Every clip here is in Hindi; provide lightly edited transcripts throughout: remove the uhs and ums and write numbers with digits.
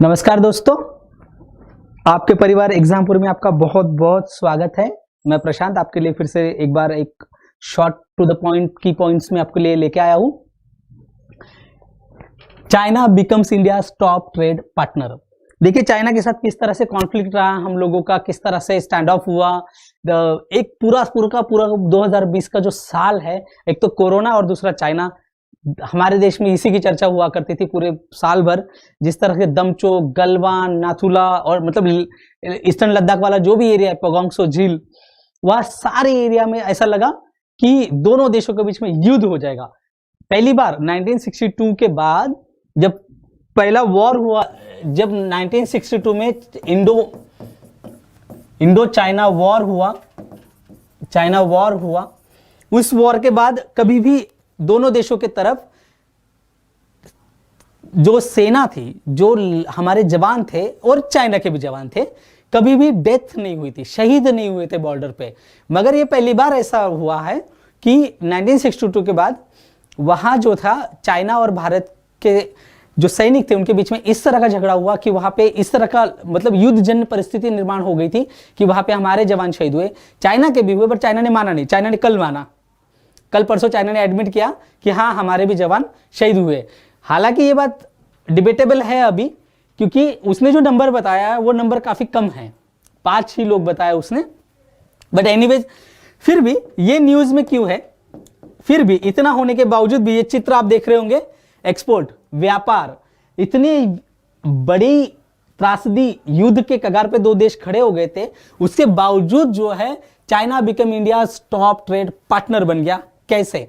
नमस्कार दोस्तों, आपके परिवार एग्जामपुर में आपका बहुत बहुत स्वागत है। मैं प्रशांत आपके लिए फिर से एक बार एक शॉर्ट टू द पॉइंट की पॉइंट्स में आपके लिए लेके आया हूं। China becomes India top trade partner. देखिए चाइना के साथ किस तरह से कॉन्फ्लिक्ट रहा हम लोगों का, किस तरह से स्टैंड ऑफ हुआ। एक पूरा 2020 का जो साल है, एक तो कोरोना और दूसरा चाइना, हमारे देश में इसी की चर्चा हुआ करती थी पूरे साल भर। जिस तरह के दमचोक, गलवान, नाथुला और मतलब ईस्टर्न लद्दाख वाला जो भी एरिया है, पगोंगसो झील, वह सारे एरिया में ऐसा लगा कि दोनों देशों के बीच में युद्ध हो जाएगा। पहली बार 1962 के बाद जब पहला वॉर हुआ, जब 1962 में इंडो चाइना वॉर हुआ, उस वॉर के बाद कभी भी दोनों देशों के तरफ जो सेना थी, जो हमारे जवान थे और चाइना के भी जवान थे, कभी भी डेथ नहीं हुई थी, शहीद नहीं हुए थे बॉर्डर पे। मगर ये पहली बार ऐसा हुआ है कि 1962 के बाद वहां जो था चाइना और भारत के जो सैनिक थे उनके बीच में इस तरह का झगड़ा हुआ कि वहां पे इस तरह का मतलब युद्धजन्य परिस्थिति निर्माण हो गई थी कि वहां पे हमारे जवान शहीद हुए, चाइना के भी हुए, पर चाइना ने माना नहीं। चाइना ने कल परसों चाइना ने एडमिट किया कि हाँ हमारे भी जवान शहीद हुए। हालांकि ये बात डिबेटेबल है अभी, क्योंकि उसने जो नंबर बताया है वो नंबर काफी कम है, 5 ही लोग बताया उसने। बट एनीवेज, फिर भी ये न्यूज में क्यों है, फिर भी इतना होने के बावजूद भी ये चित्र आप देख रहे होंगे, एक्सपोर्ट, व्यापार, इतनी बड़ी त्रासदी, युद्ध के कगार पे दो देश खड़े हो गए थे, उसके बावजूद जो है China become India top trade partner बन गया। कैसे?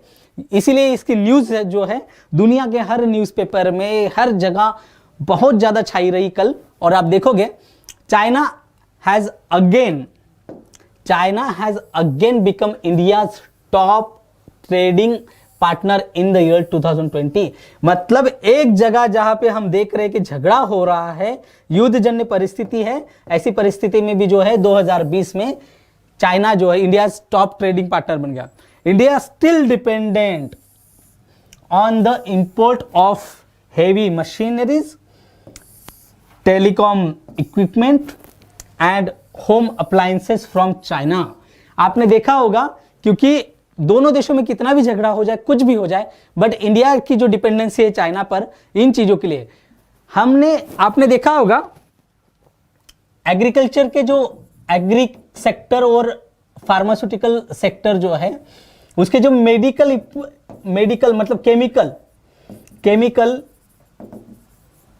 इसीलिए इसकी न्यूज जो है दुनिया के हर न्यूज़पेपर में, हर जगह बहुत ज्यादा छाई रही कल। और आप देखोगे China has again become India top trading partner in the year 2020। मतलब एक जगह जहां पे हम देख रहे हैं कि झगड़ा हो रहा है, युद्धजन्य परिस्थिति है, ऐसी परिस्थिति में भी जो है 2020 में चाइना जो है इंडिया टॉप ट्रेडिंग पार्टनर बन गया। India still dependent on the import of heavy machineries, telecom equipment and home appliances from China. आपने देखा होगा, क्योंकि दोनों देशों में कितना भी झगड़ा हो जाए, कुछ भी हो जाए, बट इंडिया की जो डिपेंडेंसी है चाइना पर इन चीजों के लिए, आपने देखा होगा एग्रीकल्चर के जो एग्री सेक्टर और फार्मास्यूटिकल सेक्टर जो है, उसके जो मेडिकल मतलब केमिकल,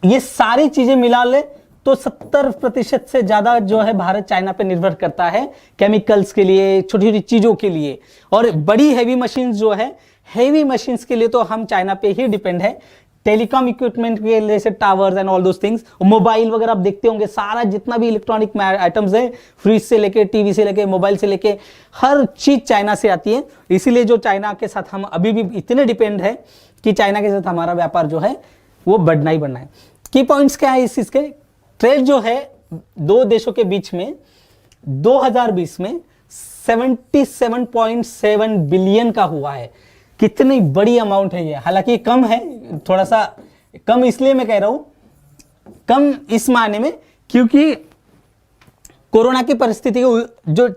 ये सारी चीजें मिला ले तो 70% से ज्यादा जो है भारत चाइना पे निर्भर करता है केमिकल्स के लिए, छोटी छोटी चीजों के लिए। और बड़ी हैवी मशीन्स जो है, हैवी मशीन्स के लिए तो हम चाइना पे ही डिपेंड है। टेलीकॉम इक्विपमेंट के लिए जैसे towers and all those things, mobile वगैरह आप देखते होंगे, सारा जितना भी इलेक्ट्रॉनिक आइटम्स है, फ्रिज से लेके, टीवी से लेके, मोबाइल से लेके, हर चीज चाइना से आती है। इसीलिए जो चाइना के साथ हम अभी भी इतने डिपेंड है कि चाइना के साथ हमारा व्यापार जो है वो बढ़ना ही बढ़ना है। की पॉइंट्स क्या है इस इसके? ट्रेड जो है दो देशों के बीच में 2020 में 77.7 बिलियन का हुआ है। कितनी बड़ी अमाउंट है ये। हालांकि कम है, थोड़ा सा कम इसलिए मैं कह रहा हूं, कम इस मायने में क्योंकि कोरोना की परिस्थिति जो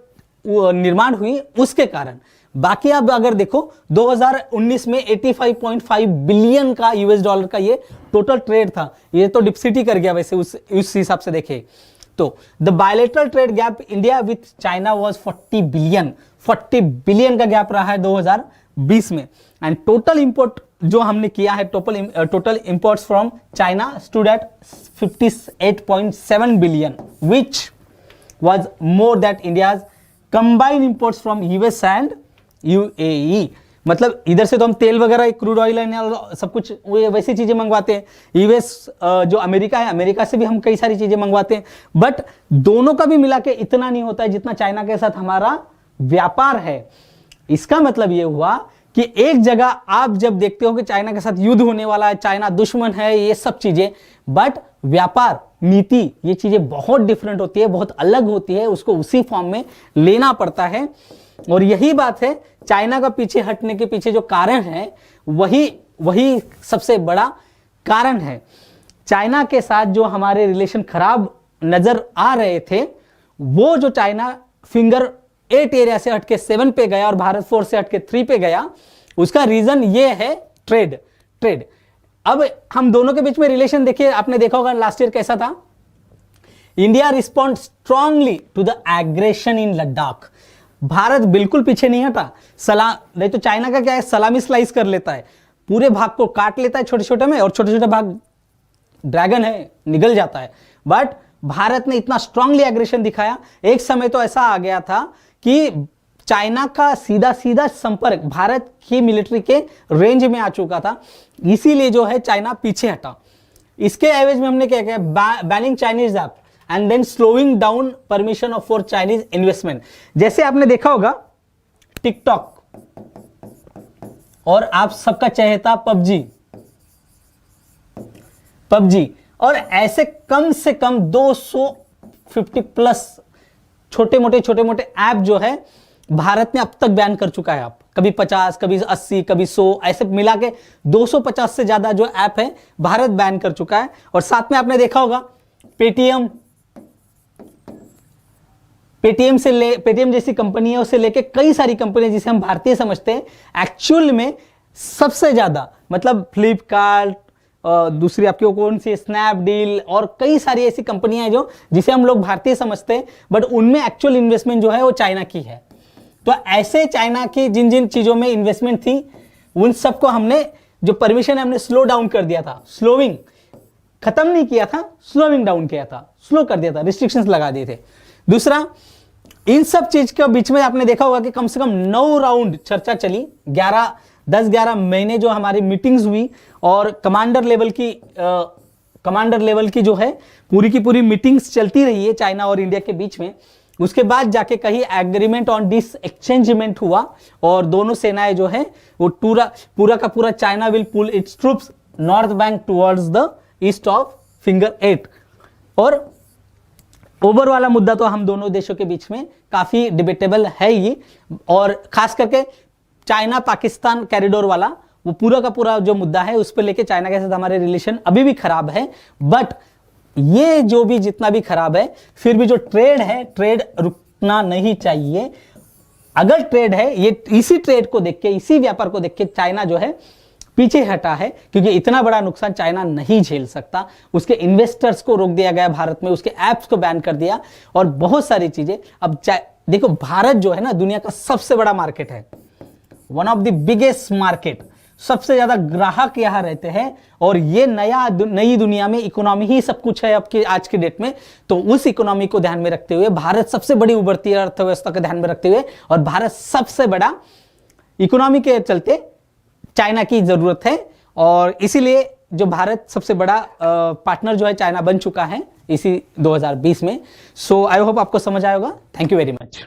निर्माण हुई उसके कारण। बाकी आप अगर देखो 2019 में 85.5 बिलियन का यूएस डॉलर का ये टोटल ट्रेड था। ये तो डिप्सिटी कर गया वैसे उस हिसाब से देखे तो। The bilateral trade gap India with China was 40 billion का गैप रहा है 2020 में। एंड टोटल इंपोर्ट जो हमने किया है, total imports from China stood at 58.7 billion which was more that India's combined imports from US and UAE. मतलब इधर से तो हम तेल वगैरह, क्रूड ऑयल एंड सब कुछ वैसी चीजें मंगवाते हैं। यूएस जो अमेरिका है, अमेरिका से भी हम कई सारी चीजें मंगवाते हैं, बट दोनों का भी मिला के इतना नहीं होता है जितना चाइना के साथ हमारा व्यापार है। इसका मतलब ये हुआ कि एक जगह आप जब देखते हो कि चाइना के साथ युद्ध होने वाला है, चाइना दुश्मन है, ये सब चीजें, बट व्यापार नीति ये चीजें बहुत डिफरेंट होती है, बहुत अलग होती है, उसको उसी फॉर्म में लेना पड़ता है। और यही बात है, चाइना का पीछे हटने के पीछे जो कारण है वही सबसे बड़ा कारण है। चाइना के साथ जो हमारे रिलेशन खराब नजर आ रहे थे, वो जो चाइना फिंगर 8 एरिया से हटके 7 पे गया और भारत 4 से हटके 3 पे गया, उसका रीजन ये है ट्रेड। अब हम दोनों के बीच में रिलेशन देखिए, आपने देखा होगा लास्ट ईयर कैसा था। India respond strongly to the aggression in Ladakh. Bharat बिल्कुल पीछे नहीं हटा। नहीं तो चाइना का क्या है, सलामी स्लाइस कर लेता है, पूरे भाग को काट लेता है छोटे छोटे में, और छोटे छोटे भाग ड्रैगन है निगल जाता है। बट भारत ने इतना स्ट्रांगली एग्रेशन दिखाया। एक समय तो ऐसा आ गया था कि चाइना का सीधा सीधा संपर्क भारत की मिलिट्री के रेंज में आ चुका था, इसीलिए जो है चाइना पीछे हटा। इसके एवज में हमने क्या किया, banning Chinese app and then slowing down permission of for Chinese investment. जैसे आपने देखा होगा टिकटॉक और आप सबका चहेता पबजी और ऐसे कम से कम 250 प्लस छोटे मोटे ऐप जो है भारत ने अब तक बैन कर चुका है। आप कभी 50, कभी 80, कभी 100, ऐसे मिला के 250 से ज्यादा जो ऐप है भारत बैन कर चुका है। और साथ में आपने देखा होगा पेटीएम जैसी कंपनियों से लेके कई सारी कंपनियां जिसे हम भारतीय समझते हैं, एक्चुअल में सबसे ज्यादा मतलब फ्लिपकार्ट, दूसरी आपकी कौन सी स्नैपडील और कई सारी ऐसी कंपनियां हैं जो जिसे हम लोग भारतीय समझते हैं, बट उनमें एक्चुअल इन्वेस्टमेंट जो है वो चाइना की है। तो ऐसे चाइना की जिन जिन चीजों में इन्वेस्टमेंट थी उन सबको हमने जो परमिशन है हमने स्लो डाउन कर दिया था। स्लोइंग खत्म नहीं किया था, स्लोइंग डाउन किया था, स्लो कर दिया था, रिस्ट्रिक्शंस लगा दिए थे। दूसरा, इन सब चीज के बीच में आपने देखा होगा कि कम से कम 9 राउंड चर्चा चली, 10-11 महीने जो हमारी मीटिंग्स हुई और कमांडर लेवल की जो है पूरी की पूरी मीटिंग्स चलती रही है चाइना और इंडिया के बीच में। उसके बाद जाके कहीं एग्रीमेंट ऑन डिस एक्सचेंजमेंट हुआ और दोनों सेनाएं जो है वो पूरा का पूरा China will pull its troops north bank towards the east of finger 8। और ओवर वाला मुद्दा तो हम दोनों देशों के बीच में काफी डिबेटेबल है ही, और खास करके चाइना पाकिस्तान कॉरिडोर वाला वो पूरा का पूरा जो मुद्दा है उस पर लेके चाइना के साथ हमारे रिलेशन अभी भी खराब है। बट ये जो भी जितना भी खराब है, फिर भी जो ट्रेड है, ट्रेड रुकना नहीं चाहिए। अगर ट्रेड है, ये इसी ट्रेड को देख के, इसी व्यापार को देख के चाइना जो है पीछे हटा है, क्योंकि इतना बड़ा नुकसान चाइना नहीं झेल सकता। उसके इन्वेस्टर्स को रोक दिया गया भारत में, उसके ऐप्स को बैन कर दिया और बहुत सारी चीजें। अब देखो, भारत जो है ना दुनिया का सबसे बड़ा मार्केट है, one of the biggest market, सबसे ज्यादा ग्राहक यहां रहते हैं और ये नई दुनिया में इकोनॉमी ही सब कुछ है आपके आज के डेट में। तो उस इकोनॉमी को ध्यान में रखते हुए, भारत सबसे बड़ी उभरती अर्थव्यवस्था को ध्यान में रखते हुए और भारत सबसे बड़ा इकोनॉमी के चलते चाइना की जरूरत है, और इसीलिए जो भारत सबसे बड़ा पार्टनर जो है चाइना बन चुका है इसी 2020 में। सो आई होप आपको समझ आएगा। Thank you very much.